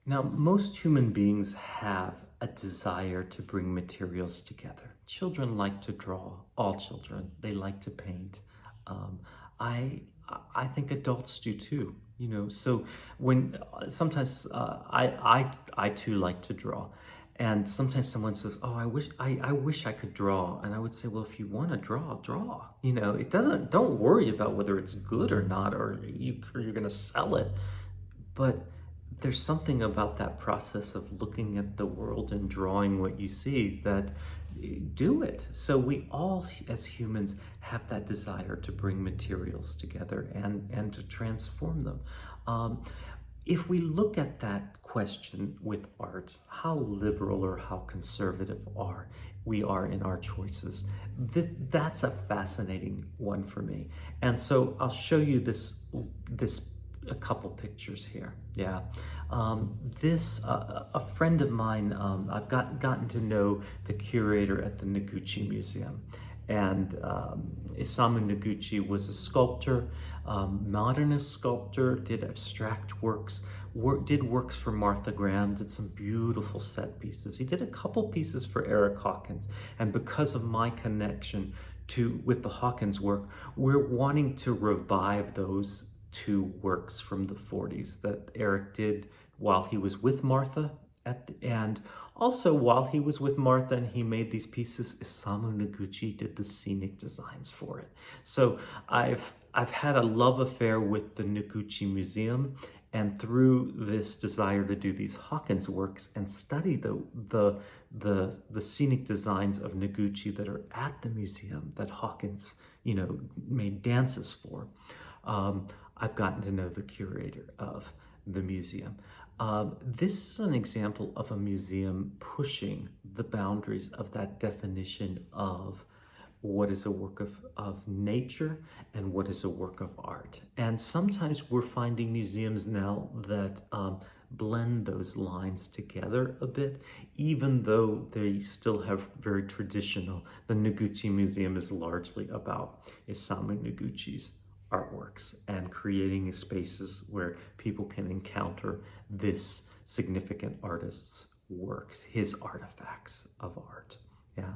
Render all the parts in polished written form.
Now, most human beings have a desire to bring materials together. Children like to draw, all children, they like to paint. Um, I, I think adults do too, you know. So when sometimes I too like to draw. And sometimes someone says, "Oh, I wish I could draw." And I would say, "Well, if you want to draw, draw. You know, don't worry about whether it's good or not, or you're going to sell it. But there's something about that process of looking at the world and drawing what you see that do it. So we all, as humans, have that desire to bring materials together and to transform them. Um, if we look at that question with art, how liberal or how conservative are we are in our choices, that's a fascinating one for me. And so I'll show you this a couple pictures here. Yeah, this a friend of mine. I've gotten to know the curator at the Noguchi Museum, and Isamu Noguchi was a sculptor, modernist sculptor, did abstract works, did works for Martha Graham, did some beautiful set pieces. He did a couple pieces for Eric Hawkins, and because of my connection with the Hawkins work, we're wanting to revive those two works from the 40s that Eric did while he was with Martha and also while he was with Martha and he made these pieces, Isamu Noguchi did the scenic designs for it. So I've had a love affair with the Noguchi Museum, and through this desire to do these Hawkins works and study the scenic designs of Noguchi that are at the museum that Hawkins, you know, made dances for. I've gotten to know the curator of the museum. This is an example of a museum pushing the boundaries of that definition of what is a work of nature and what is a work of art. And sometimes we're finding museums now that blend those lines together a bit, even though they still have very traditional. The Noguchi Museum is largely about Isamu Noguchi's artworks and creating spaces where people can encounter this significant artist's works, his artifacts of art. Yeah.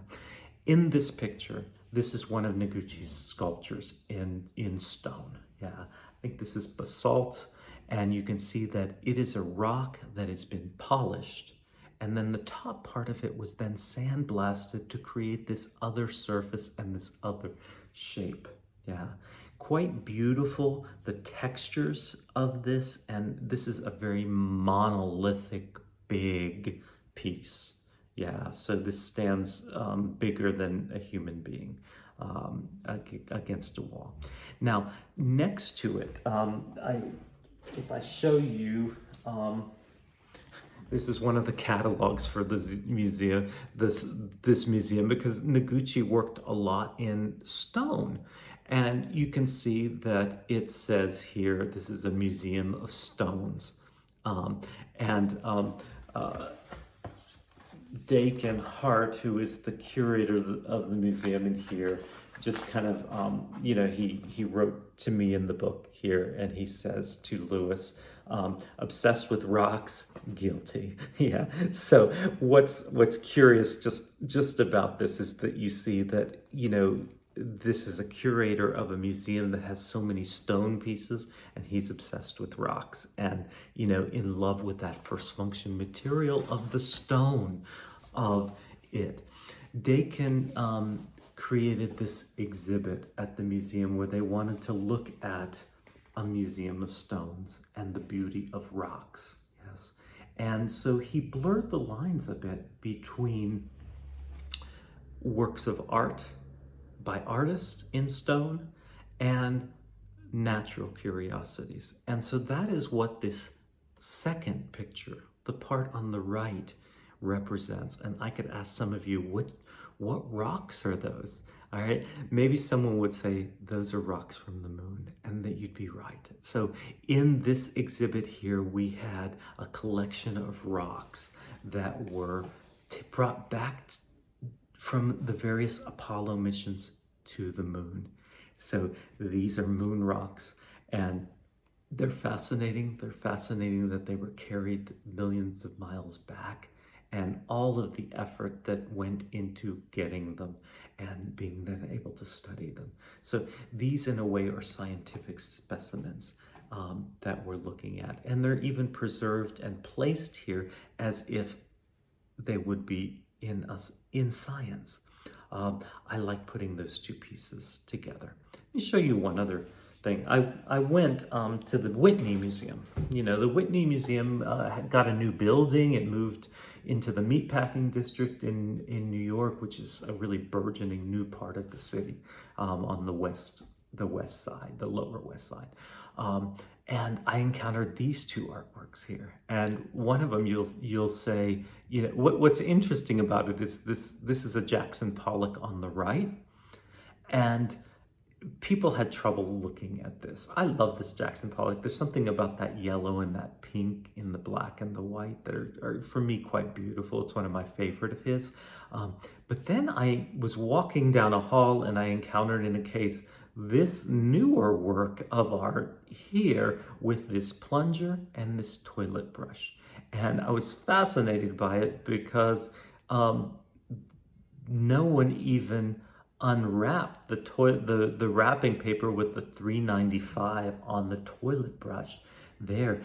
In this picture, this is one of Noguchi's sculptures in stone. Yeah. I think this is basalt, and you can see that it is a rock that has been polished, and then the top part of it was then sandblasted to create this other surface and this other shape. Yeah, quite beautiful, the textures of this, and this is a very monolithic, big piece. Yeah, so this stands bigger than a human being against a wall. Now, next to it, if I show you, this is one of the catalogs for the museum, this museum, because Noguchi worked a lot in stone. And you can see that it says here, this is a museum of stones. Um, and Dakin Hart, who is the curator of the museum in here, just kind of, you know, he wrote to me in the book here, and he says to Lewis, obsessed with rocks, guilty. Yeah. So what's curious just about this is that you see that, you know, this is a curator of a museum that has so many stone pieces, and he's obsessed with rocks and, you know, in love with that first function material of the stone of it. Dakin created this exhibit at the museum where they wanted to look at a museum of stones and the beauty of rocks. Yes. And so he blurred the lines a bit between works of art by artists in stone and natural curiosities. And so that is what this second picture, the part on the right, represents. And I could ask some of you, what rocks are those? All right, maybe someone would say those are rocks from the moon, and that you'd be right. So in this exhibit here, we had a collection of rocks that were brought back from the various Apollo missions to the moon. So these are moon rocks, and they're fascinating. They're fascinating that they were carried millions of miles back, and all of the effort that went into getting them and being then able to study them. So these, in a way, are scientific specimens that we're looking at. And they're even preserved and placed here as if they would be in science. I like putting those two pieces together. Let me show you one other thing. I went to the Whitney Museum. You know, the Whitney Museum got a new building. It moved into the meatpacking district in New York, which is a really burgeoning new part of the city on the west side, the lower west side. And I encountered these two artworks here, and one of them you'll say, you know, what's interesting about it is this is a Jackson Pollock on the right, and people had trouble looking at this. I love this Jackson Pollock. There's something about that yellow and that pink in the black and the white that are for me quite beautiful. It's one of my favorite of his. But then I was walking down a hall and I encountered in a case this newer work of art here with this plunger and this toilet brush. And I was fascinated by it because no one even unwrapped the wrapping paper with the $3.95 on the toilet brush there.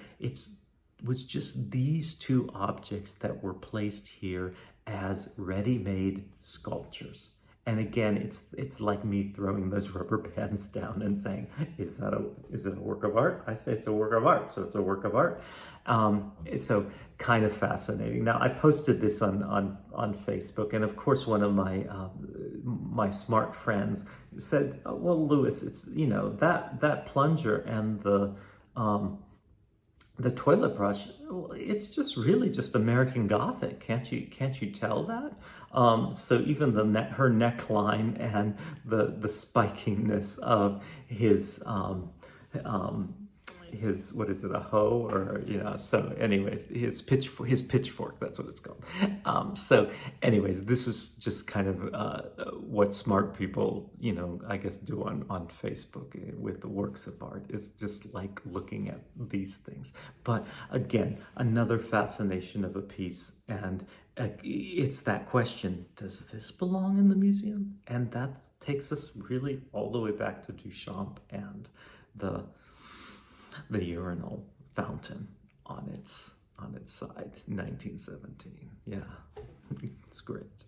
Was just these two objects that were placed here as ready-made sculptures. And again, it's like me throwing those rubber bands down and saying, is it a work of art? I say it's a work of art, so it's a work of art. So kind of fascinating. Now, I posted this on Facebook, and of course, one of my smart friends said, oh, well, Louis, it's, you know, that plunger and the toilet brush, it's just really just American Gothic. Can't you tell that? So even her neckline and the spikiness of his what is it, a hoe, or, you know, so anyways, his pitchfork, that's what it's called. So anyways, this was just kind of what smart people, you know, I guess do on Facebook with the works of art, is just like looking at these things. But again, another fascination of a piece, and it's that question, does this belong in the museum? And that takes us really all the way back to Duchamp and the urinal fountain on its side, 1917. Yeah, it's great.